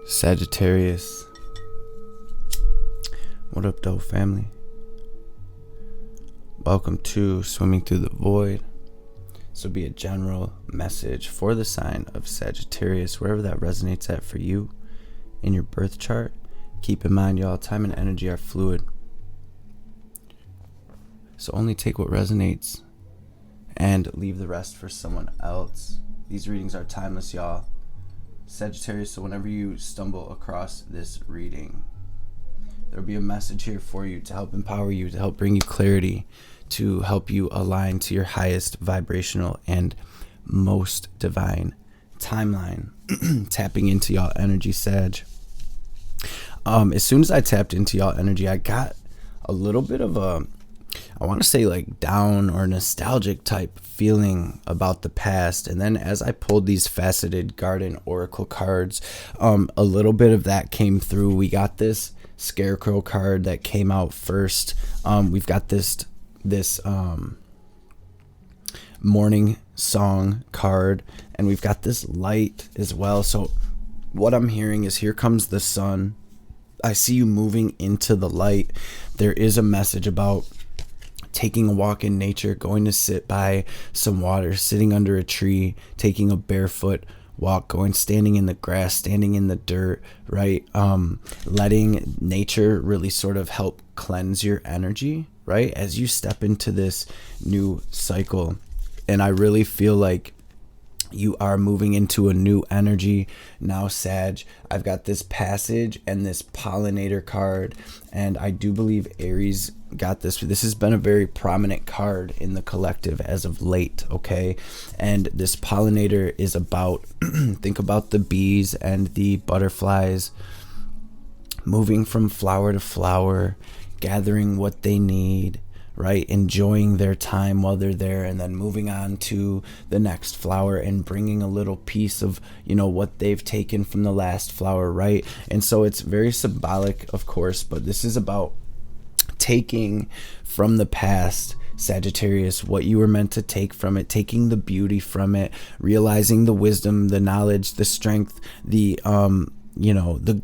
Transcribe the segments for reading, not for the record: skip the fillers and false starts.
Sagittarius, what up though, family? Welcome to Swimming Through the Void. This will be a general message for the sign of Sagittarius, wherever that resonates at for you in your birth chart. Keep in mind, y'all, time and energy are fluid, so only take what resonates and leave the rest for someone else. These readings are timeless, y'all. Sagittarius, so whenever you stumble across this reading, there'll be a message here for you to help empower you, to help bring you clarity, to help you align to your highest vibrational and most divine timeline. Tapping into y'all energy, Sag. As soon as I tapped into y'all energy, I got a little bit of a, I want to say like down or nostalgic type feeling about the past. And then as I pulled these faceted garden oracle cards, a little bit of that came through. We got this scarecrow card that came out first. We've got this morning song card, and we've got this light as well. So what I'm hearing is, here comes the sun. I see you moving into the light. There is a message about taking a walk in nature, going to sit by some water, sitting under a tree, taking a barefoot walk, standing in the grass, standing in the dirt, right? Letting nature really sort of help cleanse your energy, right? As you step into this new cycle. And I really feel like you are moving into a new energy now, Sag. I've got this passage and this pollinator card, and I do believe Aries got this. This has been a very prominent card in the collective as of late, okay? And this pollinator is about, think about the bees and the butterflies moving from flower to flower, gathering what they need, right? Enjoying their time while they're there, and then moving on to the next flower and bringing a little piece of, what they've taken from the last flower, right? And so it's very symbolic, of course, but this is about taking from the past, Sagittarius, what you were meant to take from it, taking the beauty from it, realizing the wisdom, the knowledge, the strength, the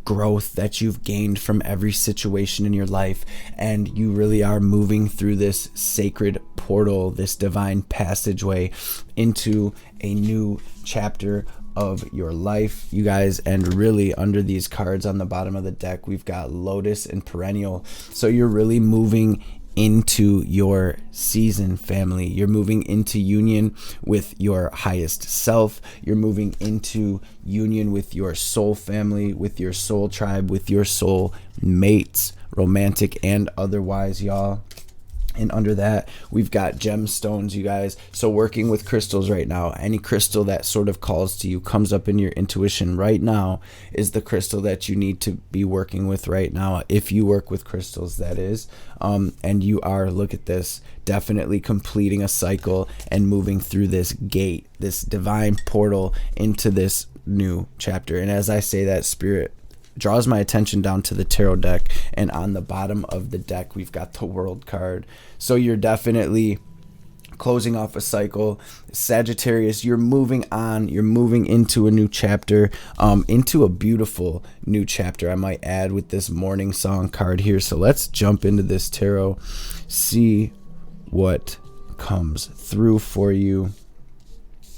growth that you've gained from every situation in your life. And you really are moving through this sacred portal, this divine passageway into a new chapter of your life, you guys. And really, under these cards on the bottom of the deck, we've got Lotus and Perennial. So you're really moving into your season, family. You're moving into union with your highest self. You're moving into union with your soul family, with your soul tribe, with your soul mates, romantic and otherwise, y'all. And under that, we've got gemstones, you guys. So working with crystals right now, any crystal that sort of calls to you, comes up in your intuition right now, is the crystal that you need to be working with right now. If you work with crystals, that is. And you are, look at this, definitely completing a cycle and moving through this gate, this divine portal into this new chapter. And as I say that, Spirit draws my attention down to the tarot deck, and on the bottom of the deck we've got the World card. So you're definitely closing off a cycle, Sagittarius. You're moving on, you're moving into a new chapter, into a beautiful new chapter, I might add, with this morning song card here. So let's jump into this tarot, see what comes through for you.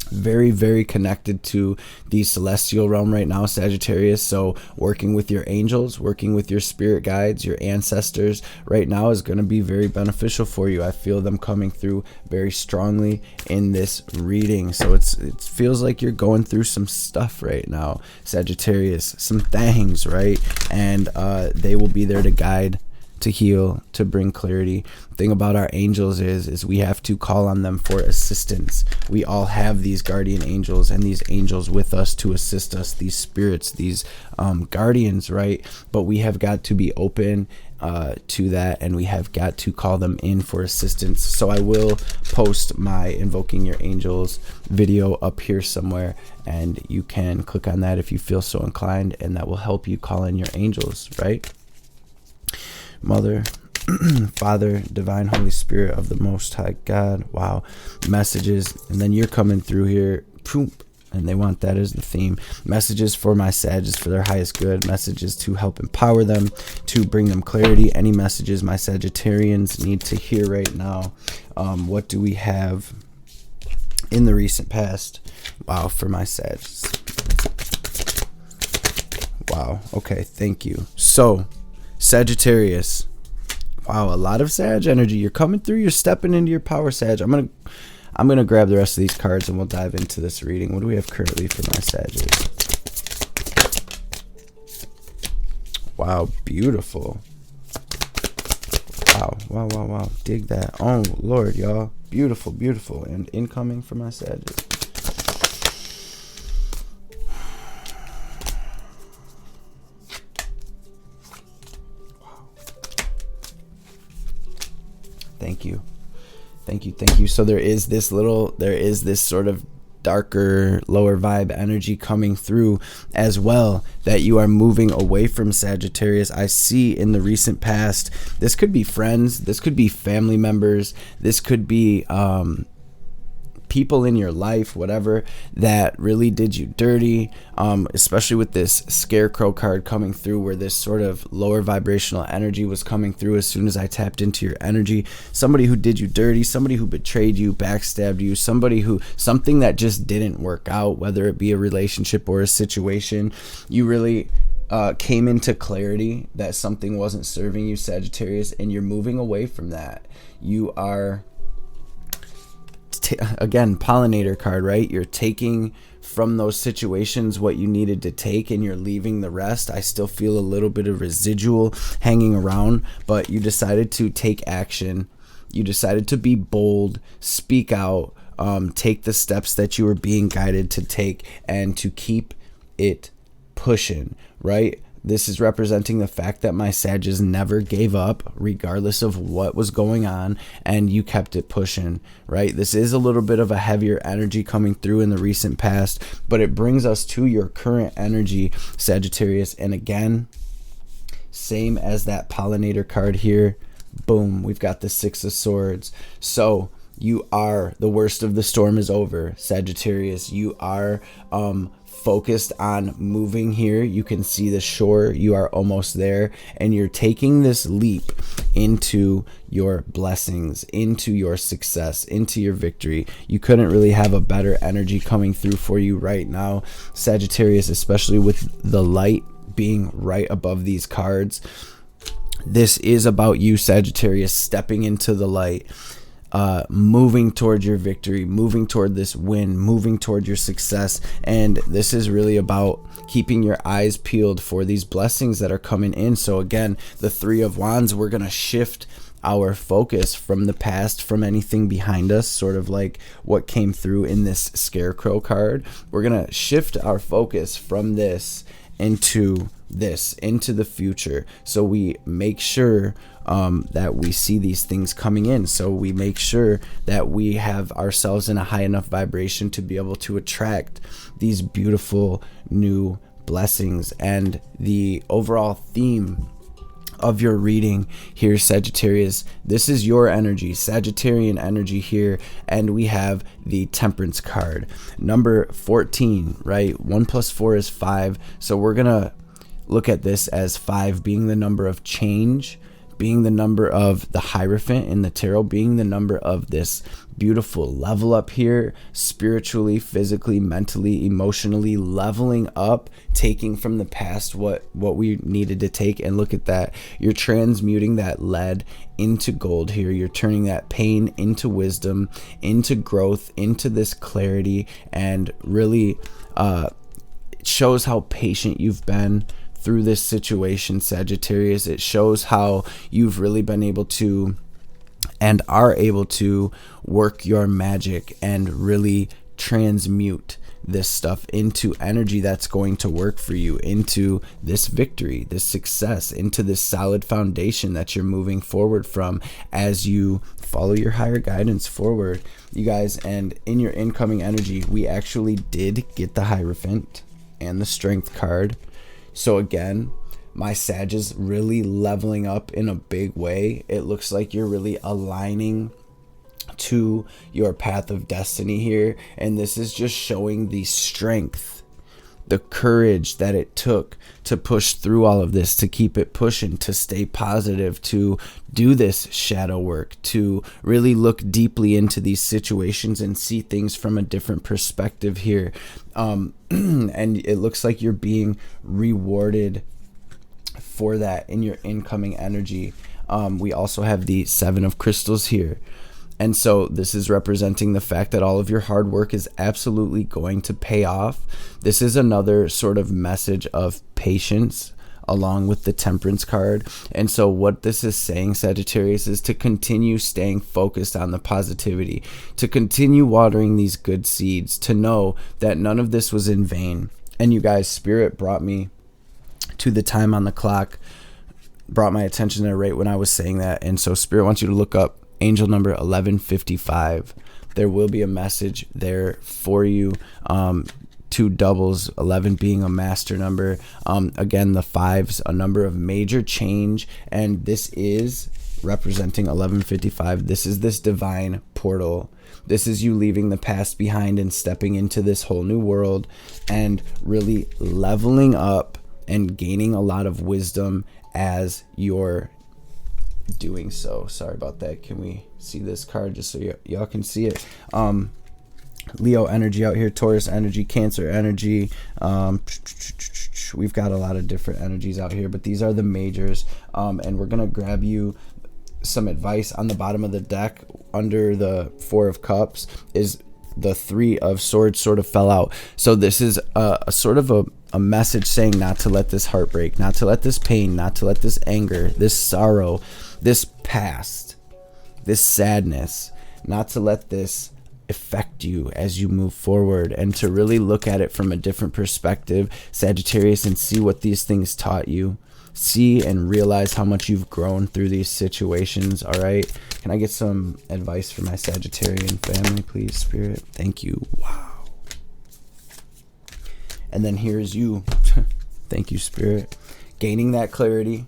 Very, very connected to the celestial realm right now, Sagittarius. So working with your angels, working with your spirit guides, your ancestors right now is going to be very beneficial for you. I feel them coming through very strongly in this reading. So it feels like you're going through some stuff right now, Sagittarius, some things, right? And they will be there to guide, to heal, to bring clarity. The thing about our angels is we have to call on them for assistance. We all have these guardian angels, and these angels with us to assist us, these spirits, these guardians, right? But we have got to be open to that, and we have got to call them in for assistance. So I will post my Invoking Your Angels video up here somewhere, and you can click on that if you feel so inclined, and that will help you call in your angels, right? Mother, Father, Divine Holy Spirit of the Most High God. Wow. Messages. And then you're coming through here. and they want that as the theme. Messages for my Sages for their highest good. Messages to help empower them, to bring them clarity. Any messages my Sagittarians need to hear right now. What do we have in the recent past? Wow, for my Sages. Wow. Okay, thank you. So, Sagittarius. Wow, a lot of Sag energy. You're coming through. You're stepping into your power, Sag. I'm gonna grab the rest of these cards and we'll dive into this reading. What do we have currently for my Sages? Wow, beautiful. Wow, wow, wow, wow. Dig that. Oh, Lord, y'all. Beautiful, beautiful. And incoming for my Sages. Thank you. Thank you. Thank you. So there is this sort of darker, lower vibe energy coming through as well, that you are moving away from, Sagittarius. I see in the recent past, this could be friends, this could be family members, this could be people in your life, whatever, that really did you dirty, especially with this Scarecrow card coming through, where this sort of lower vibrational energy was coming through as soon as I tapped into your energy. Somebody who did you dirty, somebody who betrayed you, backstabbed you, something that just didn't work out, whether it be a relationship or a situation. You really came into clarity that something wasn't serving you, Sagittarius, and you're moving away from that. You are again, pollinator card, right? You're taking from those situations what you needed to take, and you're leaving the rest. I still feel a little bit of residual hanging around, but you decided to take action. You decided to be bold, speak out, take the steps that you were being guided to take, and to keep it pushing, right? This is representing the fact that my Sages never gave up, regardless of what was going on, and you kept it pushing, right? This is a little bit of a heavier energy coming through in the recent past, but it brings us to your current energy, Sagittarius. And again, same as that pollinator card here, boom, we've got the Six of Swords. So you are, the worst of the storm is over, Sagittarius. You are focused on moving here. You can see the shore. You are almost there, and you're taking this leap into your blessings, into your success, into your victory. You couldn't really have a better energy coming through for you right now, Sagittarius, especially with the light being right above these cards. This is about you, Sagittarius, stepping into the light, moving toward your victory, moving toward this win, moving toward your success. And this is really about keeping your eyes peeled for these blessings that are coming in. So again, the Three of Wands, we're going to shift our focus from the past, from anything behind us, sort of like what came through in this Scarecrow card. We're going to shift our focus from this into the future. So we make sure that we see these things coming in. So we make sure that we have ourselves in a high enough vibration to be able to attract these beautiful new blessings. And the overall theme of your reading here, Sagittarius, this is your energy, Sagittarian energy here, and we have the Temperance card, number 14, right? 1 + 4 is 5. So we're gonna look at this as 5 being the number of change, being the number of the Hierophant in the tarot, being the number of this beautiful level up here, spiritually, physically, mentally, emotionally, leveling up, taking from the past what we needed to take. And look at that, you're transmuting that lead into gold here. You're turning that pain into wisdom, into growth, into this clarity, and really it shows how patient you've been through this situation, Sagittarius. It shows how you've really been able to and are able to work your magic and really transmute this stuff into energy that's going to work for you, into this victory, this success, into this solid foundation that you're moving forward from as you follow your higher guidance forward, you guys. And in your incoming energy, we actually did get the Hierophant and the Strength card. So again, my Sag is really leveling up in a big way. It looks like you're really aligning to your path of destiny here. And this is just showing the strength, the courage that it took to push through all of this, to keep it pushing, to stay positive, to do this shadow work, to really look deeply into these situations and see things from a different perspective here. And it looks like you're being rewarded for that in your incoming energy. We also have the 7 of crystals here. And so this is representing the fact that all of your hard work is absolutely going to pay off. This is another sort of message of patience along with the Temperance card. And so what this is saying, Sagittarius, is to continue staying focused on the positivity, to continue watering these good seeds, to know that none of this was in vain. And you guys, Spirit brought me to the time on the clock, brought my attention there right when I was saying that. And so Spirit wants you to look up angel number 1155. There will be a message there for you. 2 doubles, 11 being a master number. Again, the 5's a number of major change, and this is representing 1155. This is this divine portal. This is you leaving the past behind and stepping into this whole new world and really leveling up and gaining a lot of wisdom as you're doing so. Sorry about that. Can we see this card just so y'all can see it? Leo energy out here, Taurus energy, Cancer energy. We've got a lot of different energies out here, but these are the majors. And we're gonna grab you some advice. On the bottom of the deck under the 4 of Cups is the 3 of Swords sort of fell out. So this is a sort of a message saying not to let this heartbreak, not to let this pain, not to let this anger, this sorrow, this past, this sadness, not to let this affect you as you move forward, and to really look at it from a different perspective, Sagittarius, and see what these things taught you. See and realize how much you've grown through these situations. All right. Can I get some advice for my Sagittarian family, please, Spirit? Thank you. Wow. And then here's you. Thank you, Spirit. Gaining that clarity.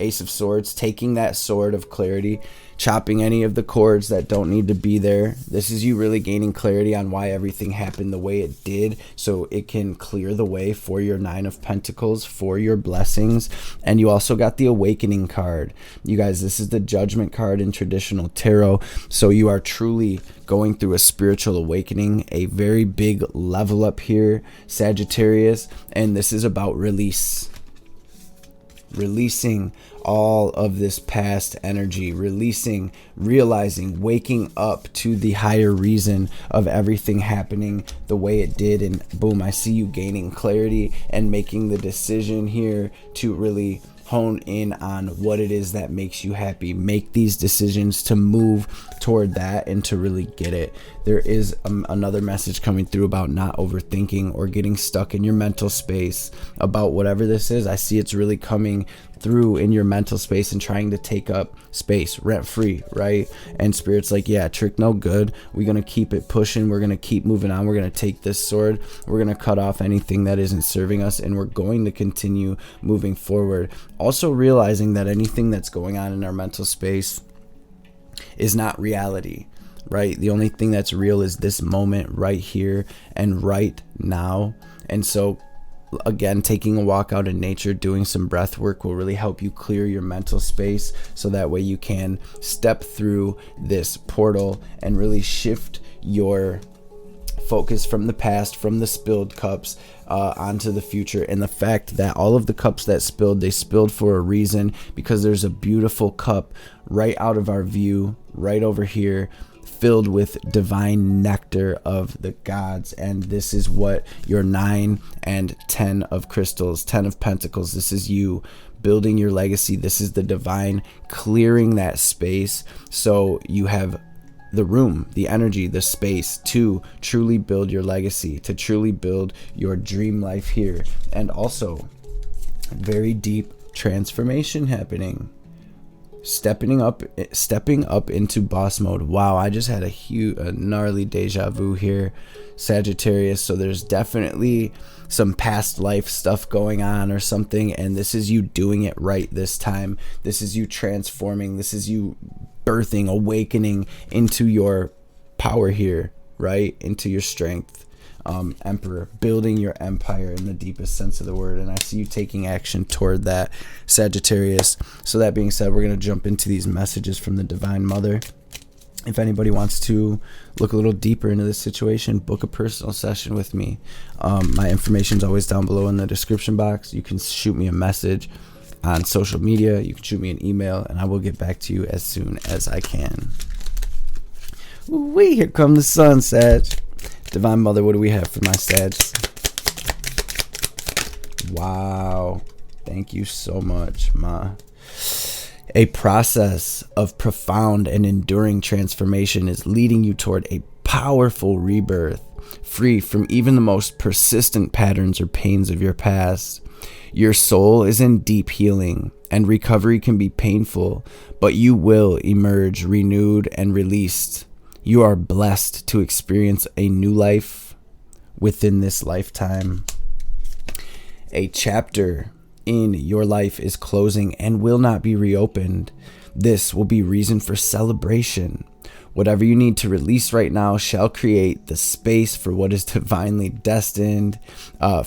Ace of Swords, taking that sword of clarity, chopping any of the cords that don't need to be there. This is you really gaining clarity on why everything happened the way it did, so it can clear the way for your 9 of Pentacles, for your blessings. And you also got the Awakening card. You guys, this is the Judgment card in traditional tarot. So you are truly going through a spiritual awakening, a very big level up here, Sagittarius. And this is about release. Releasing all of this past energy, releasing, realizing, waking up to the higher reason of everything happening the way it did. And boom, I see you gaining clarity and making the decision here to really hone in on what it is that makes you happy. Make these decisions to move toward that and to really get it. There is another message coming through about not overthinking or getting stuck in your mental space about whatever this is. I see it's really coming through in your mental space and trying to take up space rent free, right? And Spirit's like, yeah, trick no good. We're gonna keep it pushing. We're gonna keep moving on. We're gonna take this sword. We're gonna cut off anything that isn't serving us, and we're going to continue moving forward. Also realizing that anything that's going on in our mental space is not reality, right? The only thing that's real is this moment right here and right now. And so again, taking a walk out in nature, doing some breath work will really help you clear your mental space, so that way you can step through this portal and really shift your focus from the past, from the spilled cups, onto the future. And the fact that all of the cups that spilled, they spilled for a reason, because there's a beautiful cup right out of our view, right over here, filled with divine nectar of the gods. And this is what your 9 and 10 of crystals, 10 of pentacles, this is you building your legacy. This is the divine clearing that space, so you have the room, the energy, the space to truly build your legacy, to truly build your dream life here. And also very deep transformation happening. Stepping up into boss mode. Wow, I just had a gnarly deja vu here, Sagittarius. So there's definitely some past life stuff going on or something, and this is you doing it right this time. This is you transforming. This is you birthing, awakening into your power here, right? Into your strength. Emperor, building your empire in the deepest sense of the word. And I see you taking action toward that, Sagittarius. So that being said, we're going to jump into these messages from the Divine Mother. If anybody wants to look a little deeper into this situation, book a personal session with me. My information is always down below in the description box. You can shoot me a message on social media. You can shoot me an email, and I will get back to you as soon as I can. Ooh-wee, here come the sun, Sag. Divine Mother, what do we have for my Sags? Wow. Thank you so much, Ma. A process of profound and enduring transformation is leading you toward a powerful rebirth, free from even the most persistent patterns or pains of your past. Your soul is in deep healing, and recovery can be painful, but you will emerge renewed and released. You are blessed to experience a new life within this lifetime. A chapter in your life is closing and will not be reopened. This will be reason for celebration. Whatever you need to release right now shall create the space for what is divinely destined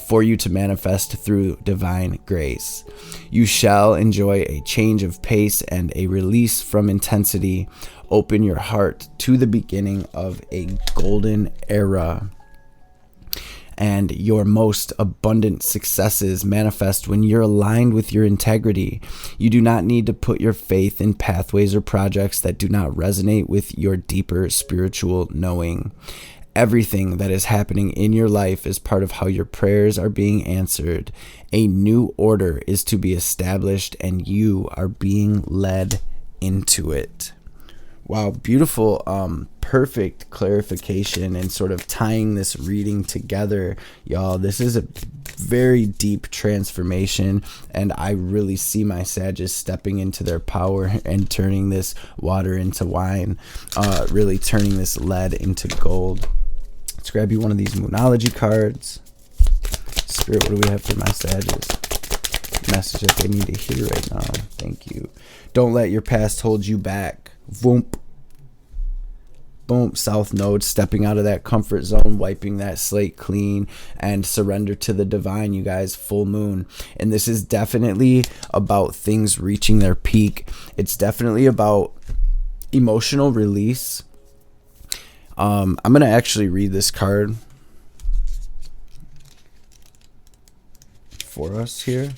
for you to manifest through divine grace. You shall enjoy a change of pace and a release from intensity. Open your heart to the beginning of a golden era. And your most abundant successes manifest when you're aligned with your integrity. You do not need to put your faith in pathways or projects that do not resonate with your deeper spiritual knowing. Everything that is happening in your life is part of how your prayers are being answered. A new order is to be established, and you are being led into it. Wow, beautiful, perfect clarification and sort of tying this reading together, y'all. This is a very deep transformation, and I really see my Sages stepping into their power and turning this water into wine, really turning this lead into gold. Let's grab you one of these Moonology cards. Spirit, what do we have for my Sages? Message that they need to hear right now. Thank you. Don't let your past hold you back. Voomp. Boom. South Node, stepping out of that comfort zone, wiping that slate clean, and surrender to the divine, you guys. Full moon. And this is definitely about things reaching their peak. It's definitely about emotional release. I'm going to actually read this card for us here.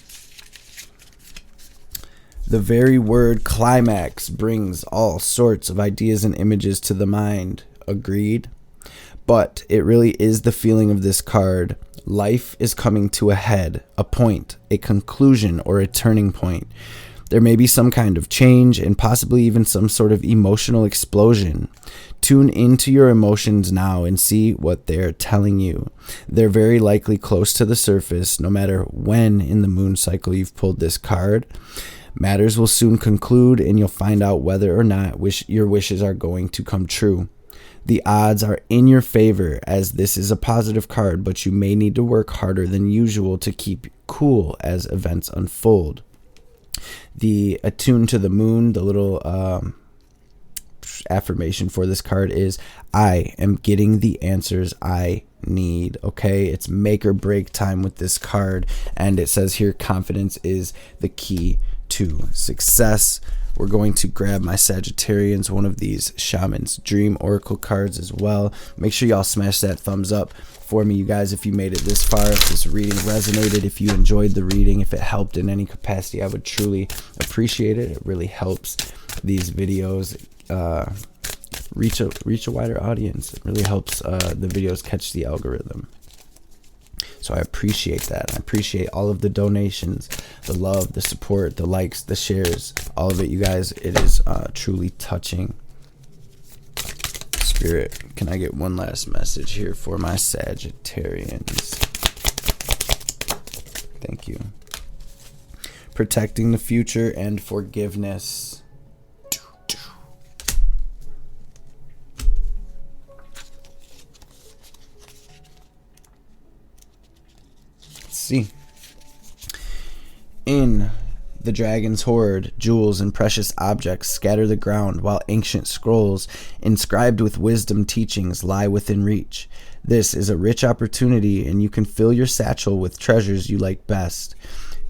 The very word climax brings all sorts of ideas and images to the mind. Agreed? But it really is the feeling of this card. Life is coming to a head, a point, a conclusion, or a turning point. There may be some kind of change and possibly even some sort of emotional explosion. Tune into your emotions now and see what they're telling you. They're very likely close to the surface, no matter when in the moon cycle you've pulled this card. Matters will soon conclude, and you'll find out whether or not your wishes are going to come true. The odds are in your favor, as this is a positive card, but you may need to work harder than usual to keep cool as events unfold. The attune to the moon, the little affirmation for this card is, I am getting the answers I need. Okay, it's make or break time with this card, and it says here confidence is the key to success. We're going to grab my Sagittarians, one of these Shaman's Dream Oracle cards as well. Make sure y'all smash that thumbs up for me, you guys, if you made it this far, if this reading resonated, if you enjoyed the reading, if it helped in any capacity. I would truly appreciate it. It really helps these videos reach a wider audience. It really helps the videos catch the algorithm. So I appreciate that. I appreciate all of the donations, the love, the support, the likes, the shares, all of it, you guys. It is truly touching. Spirit, can I get one last message here for my Sagittarians? Thank you. Protecting the future and forgiveness. See, in The dragons hoard jewels and precious objects scatter the ground, while ancient scrolls inscribed with wisdom teachings lie within reach. This is a rich opportunity, and you can fill your satchel with treasures you like best.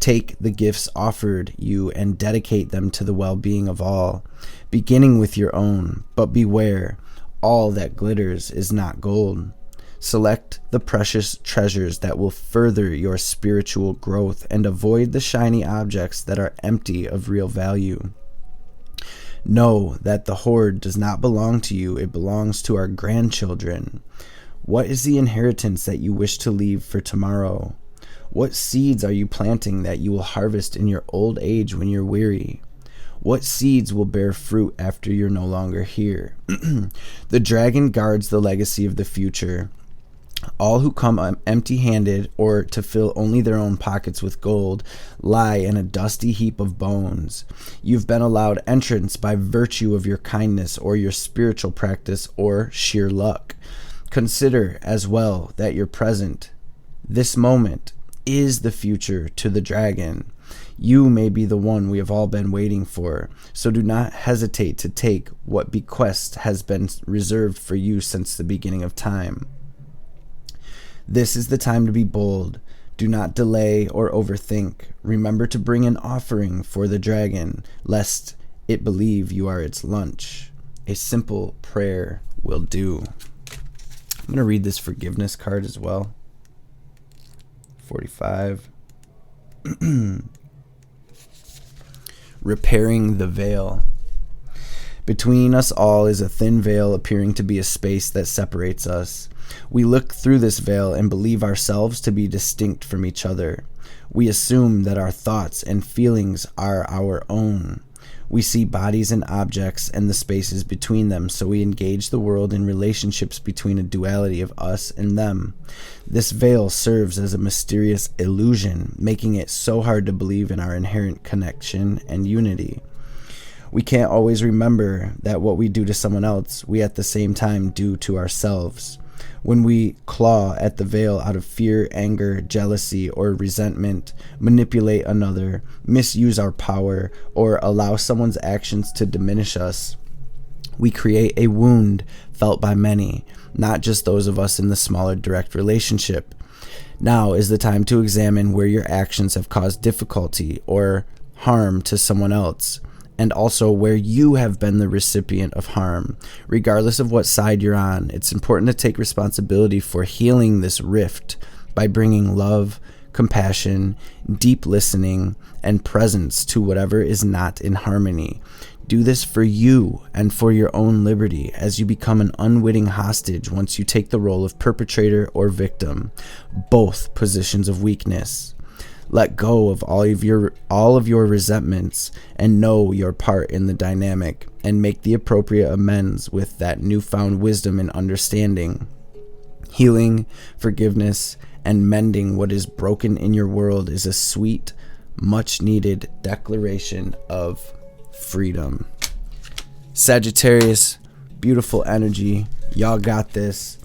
Take the gifts offered you and dedicate them to the well-being of all, beginning with your own. But beware, all that glitters is not gold. Select the precious treasures that will further your spiritual growth, and avoid the shiny objects that are empty of real value. Know that the hoard does not belong to you, it belongs to our grandchildren. What is the inheritance that you wish to leave for tomorrow? What seeds are you planting that you will harvest in your old age when you're weary? What seeds will bear fruit after you're no longer here? The dragon guards the legacy of the future. All who come empty-handed or to fill only their own pockets with gold lie in a dusty heap of bones. You've been allowed entrance by virtue of your kindness or your spiritual practice or sheer luck. Consider as well that your present, this moment, is the future to the dragon. You may be the one we have all been waiting for, so do not hesitate to take what bequest has been reserved for you since the beginning of time. This is the time to be bold. Do not delay or overthink. Remember to bring an offering for the dragon, lest it believe you are its lunch. A simple prayer will do. I'm going to read this forgiveness card as well. 45. Repairing the veil. Between us all is a thin veil appearing to be a space that separates us. We look through this veil and believe ourselves to be distinct from each other. We assume that our thoughts and feelings are our own. We see bodies and objects and the spaces between them, so we engage the world in relationships between a duality of us and them. This veil serves as a mysterious illusion, making it so hard to believe in our inherent connection and unity. We can't always remember that what we do to someone else, we at the same time do to ourselves. When we claw at the veil out of fear, anger, jealousy, or resentment, manipulate another, misuse our power, or allow someone's actions to diminish us, we create a wound felt by many, not just those of us in the smaller direct relationship. Now is the time to examine where your actions have caused difficulty or harm to someone else, and also where you have been the recipient of harm. Regardless of what side you're on, it's important to take responsibility for healing this rift by bringing love, compassion, deep listening, and presence to whatever is not in harmony. Do this for you and for your own liberty, as you become an unwitting hostage once you take the role of perpetrator or victim, both positions of weakness. Let go of all of your resentments and know your part in the dynamic, and make the appropriate amends with that newfound wisdom and understanding. Healing, forgiveness, and mending what is broken in your world is a sweet, much-needed declaration of freedom. Sagittarius, beautiful energy. Y'all got this.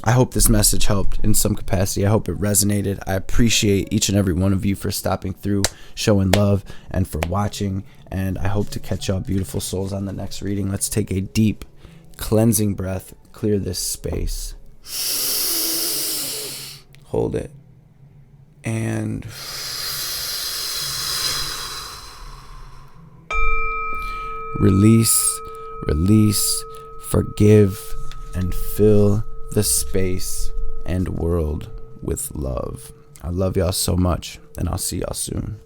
I hope this message helped in some capacity. I hope it resonated. I appreciate each and every one of you for stopping through, showing love, and for watching. And I hope to catch y'all beautiful souls on the next reading. Let's take a deep cleansing breath. Clear this space. Hold it. And release, forgive, and fill the space and world with love. I love y'all so much, and I'll see y'all soon.